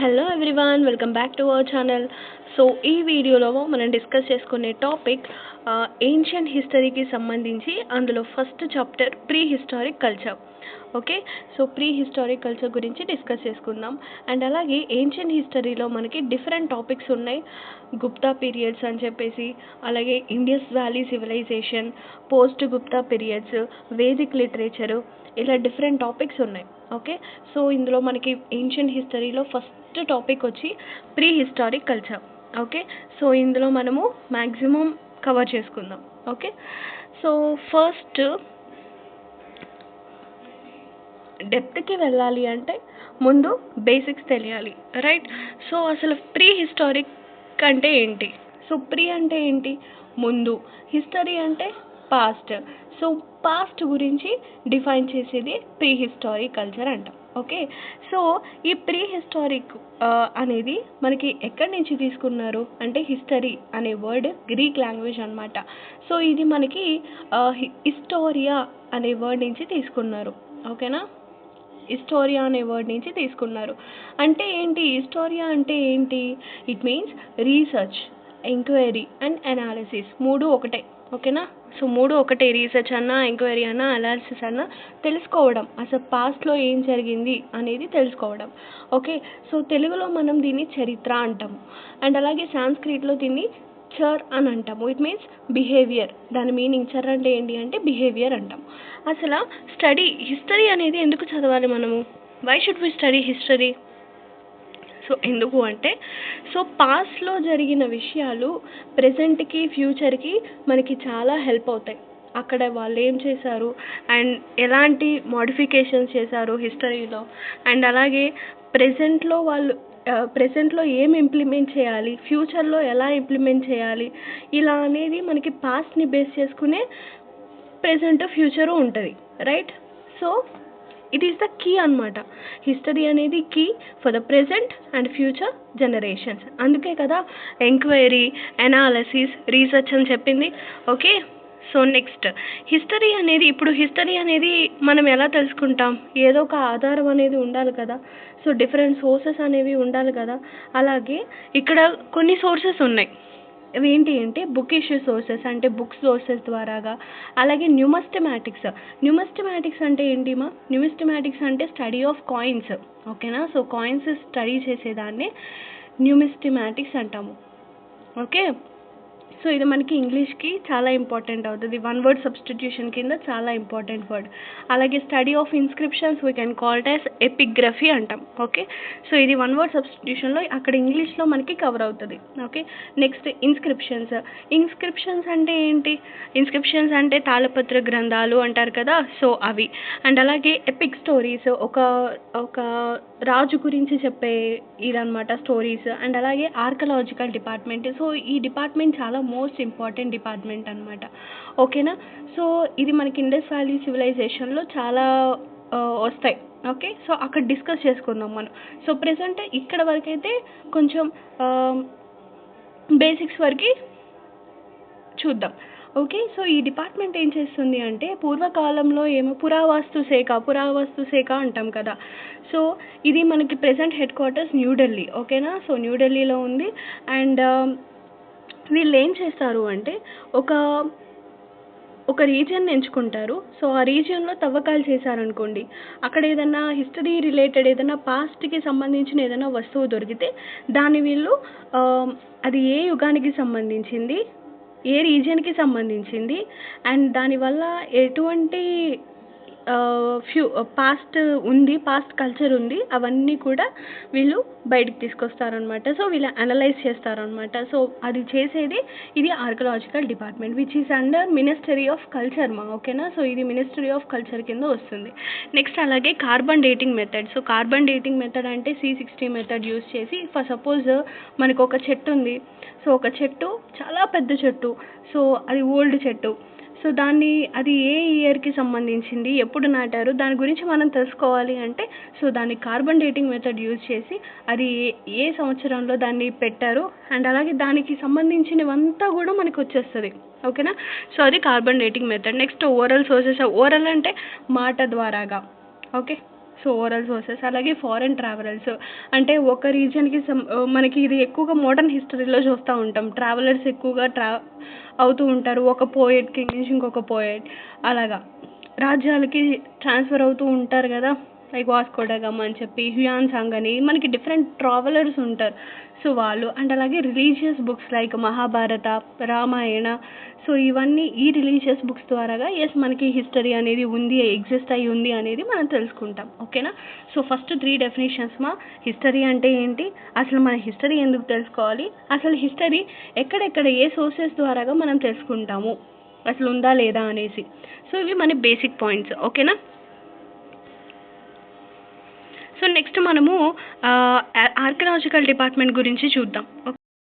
Hello everyone, welcome back to our channel. So ఈ వీడియోలో మనం డిస్కస్ చేసుకునే టాపిక్ ఏన్షియంట్ హిస్టరీకి సంబంధించి అందులో first chapter pre historic culture. Okay, so pre historic culture గురించి డిస్కస్ చేసుకుందాం. అండ్ అలాగే ఏన్షియంట్ హిస్టరీలో మనకి డిఫరెంట్ టాపిక్స్ ఉన్నాయి. గుప్తా పీరియడ్స్ అని చెప్పేసి, అలాగే Indus valley civilisation, post Gupta periods, Vedic literature, ఇలా డిఫరెంట్ టాపిక్స్ ఉన్నాయి. ఓకే, సో ఇందులో మనకి ఏన్షియంట్ హిస్టరీలో ఫస్ట్ టాపిక్ వచ్చి prehistoric culture. Okay, so ఇందులో మనము మ్యాక్సిమం కవర్ చేసుకుందాం. ఓకే, సో ఫస్ట్ డెప్త్కి వెళ్ళాలి అంటే ముందు బేసిక్స్ తెలియాలి, రైట్? సో అసలు ప్రీ హిస్టారిక్ అంటే ఏంటి? సో ప్రీ అంటే ఏంటి? ముందు. హిస్టరీ అంటే పాస్ట్. సో పాస్ట్ గురించి డిఫైన్ చేసేది ప్రీ హిస్టారిక్ కల్చర్ అంటాం. ఓకే, సో ఈ ప్రీ హిస్టారిక్ అనేది మనకి ఎక్కడి నుంచి తీసుకున్నారు అంటే హిస్టరీ అనే వర్డ్ గ్రీక్ లాంగ్వేజ్ అనమాట. సో ఇది మనకి హిస్టోరియా అనే వర్డ్ నుంచి తీసుకున్నారు. ఓకేనా, హిస్టోరియా అనే వర్డ్ నుంచి తీసుకున్నారు. అంటే ఏంటి హిస్టోరియా అంటే ఏంటి? It means research, enquiry and analysis, మూడు ఒకటే. ఓకేనా, సో మూడు ఒకటే. రీసెర్చ్ అన్నా, ఎంక్వైరీ అన్నా, అనాలిసిస్ అన్నా తెలుసుకోవడం, అసలు పాస్ట్లో ఏం జరిగింది అనేది తెలుసుకోవడం. ఓకే, సో తెలుగులో మనం దీన్ని చరిత్ర అంటాము. అండ్ అలాగే సాంస్క్రిట్లో దీన్ని చర్ అని అంటాము. It means behaviour. దాని మీనింగ్ చర్ అంటే ఏంటి అంటే బిహేవియర్ అంటాం. అసలు స్టడీ హిస్టరీ అనేది ఎందుకు చదవాలి మనము? Why should we study history? So ఎందుకు అంటే, సో పాస్ట్లో జరిగిన విషయాలు ప్రెజెంట్కి, ఫ్యూచర్కి మనకి చాలా హెల్ప్ అవుతాయి. అక్కడ వాళ్ళు ఏం చేశారు అండ్ ఎలాంటి మోడిఫికేషన్స్ చేశారు హిస్టరీలో, అండ్ అలాగే ప్రెజెంట్లో ఏం ఇంప్లిమెంట్ చేయాలి, ఫ్యూచర్లో ఎలా ఇంప్లిమెంట్ చేయాలి, ఇలా అనేది మనకి పాస్ట్ని బేస్ చేసుకునే ప్రెజెంట్ ఫ్యూచరు ఉంటుంది, right? So it is the key అనమాట. హిస్టరీ అనేది key for the present and future generations. అందుకే కదా ఎంక్వైరీ, అనాలిసిస్, రీసెర్చ్ అని చెప్పింది. ఓకే, సో నెక్స్ట్ హిస్టరీ అనేది మనం ఎలా తెలుసుకుంటాం? ఏదో ఒక ఆధారం అనేది ఉండాలి కదా. సో డిఫరెంట్ సోర్సెస్ అనేవి ఉండాలి కదా. అలాగే ఇక్కడ కొన్ని సోర్సెస్ ఉన్నాయి. అవి ఏంటి అంటే బుక్ ఇష్యూ సోర్సెస్, అంటే బుక్స్ సోర్సెస్ ద్వారాగా. అలాగే న్యూమస్టమాటిక్స్ అంటే ఏంటి మా? న్యూమస్టమాటిక్స్ అంటే స్టడీ ఆఫ్ కాయిన్స్. ఓకేనా, సో కాయిన్స్ స్టడీ చేసేదాన్ని న్యూమస్టమాటిక్స్ అంటాము. ఓకే, సో ఇది మనకి ఇంగ్లీష్కి చాలా ఇంపార్టెంట్ అవుతుంది. వన్ వర్డ్ సబ్స్టిట్యూషన్ కింద చాలా ఇంపార్టెంట్ వర్డ్. అలాగే study of inscriptions we can call it as epigraphy అంటాం. ఓకే, సో ఇది వన్ వర్డ్ సబ్స్టిట్యూషన్లో అక్కడ ఇంగ్లీష్లో మనకి కవర్ అవుతుంది. ఓకే, నెక్స్ట్ ఇన్స్క్రిప్షన్స్ అంటే ఏంటి? ఇన్స్క్రిప్షన్స్ అంటే తాళపత్ర గ్రంథాలు అంటారు కదా, సో అవి. అండ్ అలాగే ఎపిక్ స్టోరీస్, ఒక రాజు గురించి చెప్పే ఇదనమాట స్టోరీస్. అండ్ అలాగే ఆర్కలాజికల్ డిపార్ట్మెంట్. సో ఈ డిపార్ట్మెంట్ చాలా మోస్ట్ ఇంపార్టెంట్ డిపార్ట్మెంట్ అనమాట. ఓకేనా, సో ఇది మనకి ఇండస్ వ్యాలీ సివిలైజేషన్లో చాలా వస్తాయి. ఓకే, సో అక్కడ డిస్కస్ చేసుకుందాం మనం. సో ప్రెసెంట్ ఇక్కడ వరకైతే కొంచెం బేసిక్స్ వరకు చూద్దాం. ఓకే, సో ఈ డిపార్ట్మెంట్ ఏం చేస్తుంది అంటే పూర్వకాలంలో ఏమో పురావస్తు శాఖ అంటాం కదా. సో ఇది మనకి ప్రెసెంట్ హెడ్ క్వార్టర్స్ న్యూఢిల్లీ. ఓకేనా, సో న్యూఢిల్లీలో ఉంది. అండ్ వీళ్ళు ఏం చేస్తారు అంటే ఒక రీజియన్ ఎంచుకుంటారు. సో ఆ రీజియన్లో తవ్వకాలు చేశారనుకోండి, అక్కడ ఏదైనా హిస్టరీ రిలేటెడ్ ఏదైనా పాస్ట్కి సంబంధించిన ఏదైనా వస్తువు దొరికితే దాన్ని వీళ్ళు అది ఏ యుగానికి సంబంధించింది, ఏ రీజియన్కి సంబంధించింది, అండ్ దానివల్ల ఎటువంటి పాస్ట్ కల్చర్ ఉంది, అవన్నీ కూడా వీళ్ళు బయటకు తీసుకొస్తారనమాట. సో వీళ్ళు అనలైజ్ చేస్తారనమాట. సో అది చేసేది ఇది archaeological department which is under ministry of culture మా. ఓకేనా, సో ఇది మినిస్ట్రీ ఆఫ్ కల్చర్ కింద వస్తుంది. నెక్స్ట్ అలాగే carbon dating method. So carbon dating method అంటే C60 మెథడ్ యూస్ చేసి, ఫర్ సపోజ్ మనకు ఒక చెట్టు ఉంది. సో ఒక చెట్టు చాలా పెద్ద చెట్టు, సో అది ఓల్డ్ చెట్టు. సో అది ఏ ఇయర్కి సంబంధించింది, ఎప్పుడు నాటారు, దాని గురించి మనం తెలుసుకోవాలి అంటే సో దాన్ని కార్బన్ డేటింగ్ మెథడ్ యూజ్ చేసి అది ఏ సంవత్సరంలో దాన్ని పెట్టారు అండ్ అలాగే దానికి సంబంధించినవంతా కూడా మనకు వచ్చేస్తుంది. ఓకేనా, సో అది carbon dating method. Next oral sources. Oral అంటే మాట ద్వారాగా. Okay, so oral sources. అలాగే ఫారెన్ ట్రావెలర్స్ అంటే ఒక రీజియన్కి మనకి ఇది ఎక్కువగా మోడర్న్ హిస్టరీలో చూస్తూ ఉంటాం. ట్రావెలర్స్ ఎక్కువగా అవుతూ ఉంటారు, ఒక పోయెట్కి నుంచి ఇంకొక పోయెట్ అలాగా రాజ్యాలకి ట్రాన్స్ఫర్ అవుతూ ఉంటారు కదా. లైక్ వాస్కో డ గామా అని చెప్పి, హ్యూయాన్ సాంగ్ అని మనకి డిఫరెంట్ ట్రావెలర్స్ ఉంటారు. సో వాళ్ళు అండ్ అలాగే religious books like Mahabharata, Ramayana. So ఇవన్నీ ఈ రిలీజియస్ బుక్స్ ద్వారాగా ఎస్ మనకి హిస్టరీ అనేది ఉంది, ఎగ్జిస్ట్ అయ్యి ఉంది అనేది మనం తెలుసుకుంటాం. ఓకేనా. సో ఫస్ట్ 3 డెఫినేషన్స్ హిస్టరీ అంటే ఏంటి, అసలు మన హిస్టరీ ఎందుకు తెలుసుకోవాలి, అసలు హిస్టరీ ఎక్కడెక్కడ ఏ సోర్సెస్ ద్వారాగా మనం తెలుసుకుంటాము, అసలు ఉందా లేదా అనేసి. సో ఇవి మన బేసిక్ పాయింట్స్. ఓకేనా. సో నెక్స్ట్ మనము ఆర్కియలాజికల్ డిపార్ట్మెంట్ గురించి చూద్దాం.